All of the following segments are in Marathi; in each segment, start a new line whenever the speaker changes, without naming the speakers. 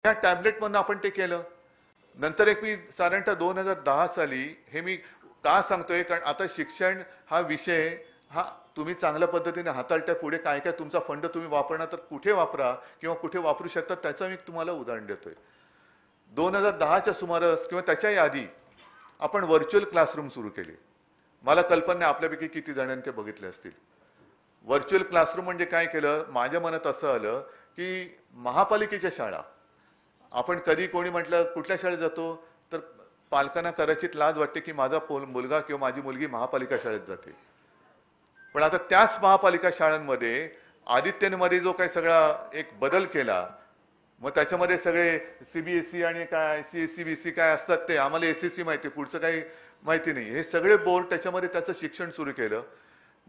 त्या टॅबलेटमधून आपण ते केलं. नंतर एक मी साधारणतः 2010 साली हे मी का सांगतोय, कारण आता शिक्षण हा विषय हा तुम्ही चांगल्या पद्धतीने हाताळता, पुढे काय काय तुमचा फंड तुम्ही वापरणार तर कुठे वापरा किंवा कुठे वापरू शकता त्याचं मी तुम्हाला उदाहरण देतोय. 2010च्या सुमारास किंवा त्याच्याही आधी आपण व्हर्च्युअल क्लासरूम सुरू केले. मला कल्पना नाही आपल्यापैकी किती जणांनी ते बघितले असतील. व्हर्च्युअल क्लासरूम म्हणजे काय केलं, माझ्या मनात असं आलं की महापालिकेच्या शाळा, आपण कधी कोणी म्हटलं कुठल्या शाळेत जातो तर पालकांना कदाचित लाज वाटते की माझा मुलगा किंवा माझी मुलगी महापालिका शाळेत जाते. पण आता त्याच महापालिका शाळांमध्ये आदित्यनमध्ये जो काही सगळा एक बदल केला, मग त्याच्यामध्ये सगळे सीबीएसई आणि काय सीबीएसई काय असतात ते आम्हाला एसएससी माहिती, पुढचं काही माहिती नाही. हे सगळे बोर्ड त्याच्यामध्ये त्याचं शिक्षण सुरू केलं.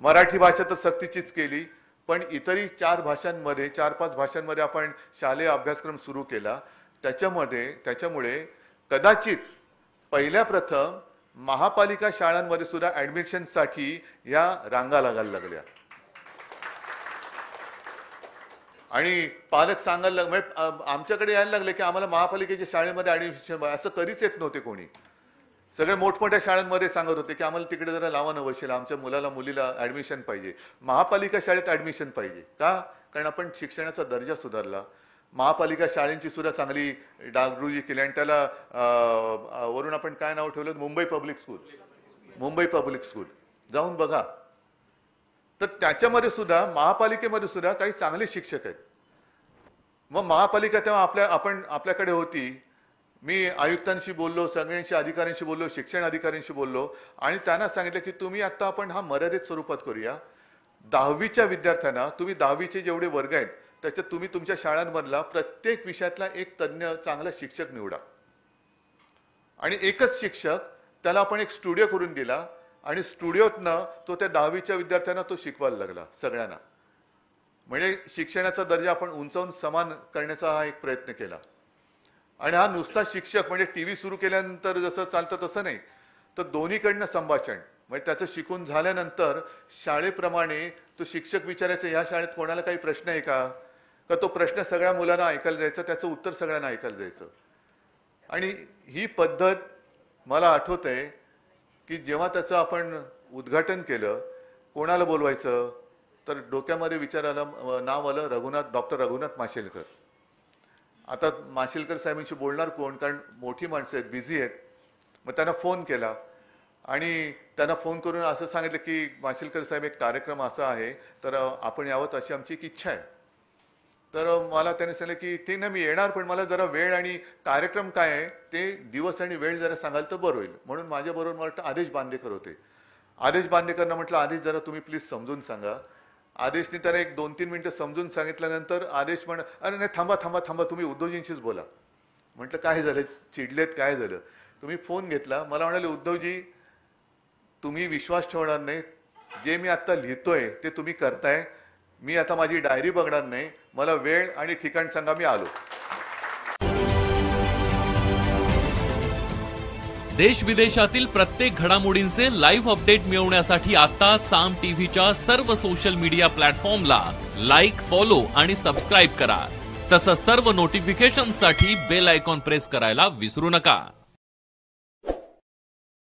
मराठी भाषा तर सक्तीचीच केली, पण इतरही 4-5 भाषांमध्ये आपण शालेय अभ्यासक्रम सुरू केला. त्याच्यामुळे कदाचित पहिल्या प्रथम महापालिका शाळांमध्ये सुद्धा ऍडमिशनसाठी या रांगा लागायला लागल्या. आणि पालक सांगायला आमच्याकडे यायला लागले की आम्हाला महापालिकेच्या शाळेमध्ये ऍडमिशन, असं कधीच येत नव्हते कोणी. सगळे मोठमोठ्या शाळांमध्ये सांगत होते की आम्हाला तिकडे जरा लावा ना वशिला, आमच्या मुलाला मुलीला ऍडमिशन पाहिजे, महापालिका शाळेत ऍडमिशन पाहिजे. का? कारण आपण शिक्षणाचा दर्जा सुधारला, महापालिका शाळेंची सुद्धा चांगली डागडुजी केली आणि त्याला वरून आपण काय नाव ठेवलं, मुंबई पब्लिक स्कूल. जाऊन बघा. तर त्याच्यामध्ये सुद्धा महापालिकेमध्ये सुद्धा काही चांगले शिक्षक आहेत. मग महापालिका तेव्हा आपल्याकडे होती. मी आयुक्तांशी बोललो, सगळ्यांशी अधिकाऱ्यांशी बोललो, शिक्षण अधिकाऱ्यांशी बोललो आणि त्यांना सांगितलं की तुम्ही आता आपण हा मर्यादित स्वरूपात करूया. 10वीच्या विद्यार्थ्यांना तुम्ही 10वीचे जेवढे वर्ग आहेत त्याच्यात तुम्ही तुमच्या शाळांमधला प्रत्येक विषयातला एक तज्ञ चांगला शिक्षक निवडा आणि एकच शिक्षक त्याला आपण एक स्टुडिओ करून दिला आणि स्टुडिओतनं तो त्या 10वीच्या विद्यार्थ्यांना तो शिकवायला लागला सगळ्यांना. म्हणजे शिक्षणाचा दर्जा आपण उंचावून समान करण्याचा हा एक प्रयत्न केला. आणि हा नुसता शिक्षक म्हणजे टीव्ही सुरू केल्यानंतर जसं चालतं तसं नाही, तर दोन्हीकडनं संभाषण. म्हणजे त्याचं शिकून झाल्यानंतर शाळेप्रमाणे तो शिक्षक विचारायचा या शाळेत कोणाला काही प्रश्न आहे का, का तो प्रश्न सगळ्या मुलांना ऐकायला जायचा, त्याचं उत्तर सगळ्यांना ऐकायला जायचं. आणि ही पद्धत मला आठवतंय की जेव्हा त्याचं आपण उद्घाटन केलं, कोणाला बोलवायचं तर डोक्यामध्ये विचार आला, नाव आलं डॉक्टर रघुनाथ माशेलकर. आता माशेलकर साहेबांशी बोलणार कोण, कारण मोठी माणसं आहेत, बिझी आहेत. मग त्यांना फोन केला आणि त्यांना फोन करून असं सांगितलं की माशेलकर साहेब एक कार्यक्रम असा आहे तर आपण यावं अशी आमची एक इच्छा आहे. तर मला त्याने सांगितलं की ठीक नाही मी येणार, पण मला जरा वेळ आणि कार्यक्रम काय आहे ते दिवस आणि वेळ जरा सांगाल तर बरं होईल. म्हणून माझ्याबरोबर मला वाटतं आदेश बांदेकर होते. आदेश बांदेकरना म्हटलं आदेश जरा तुम्ही प्लीज समजून सांगा. आदेशने त्याला एक 2-3 मिनिटं समजून सांगितल्यानंतर आदेश अरे नाही थांबा तुम्ही उद्धवजींशीच बोला. म्हटलं काय झालं, चिडलेत, काय झालं? तुम्ही फोन घेतला, मला म्हणाले उद्धवजी तुम्ही विश्वास ठेवणार नाही, जे मी आता लिहितोय ते तुम्ही करताय, मी आता माझी डायरी बघणार नाही, मला वेळ आणि ठिकाण सांगा, मी आलो.
देश विदेशातील प्रत्येक घडामोडींचे लाईव्ह अपडेट मिळवण्यासाठी आता साम टीव्हीच्या सर्व सोशल मीडिया प्लॅटफॉर्मला लाईक, फॉलो आणि सबस्क्राईब करा. तसंच सर्व नोटिफिकेशनसाठी बेल आयकॉन प्रेस करायला विसरू नका.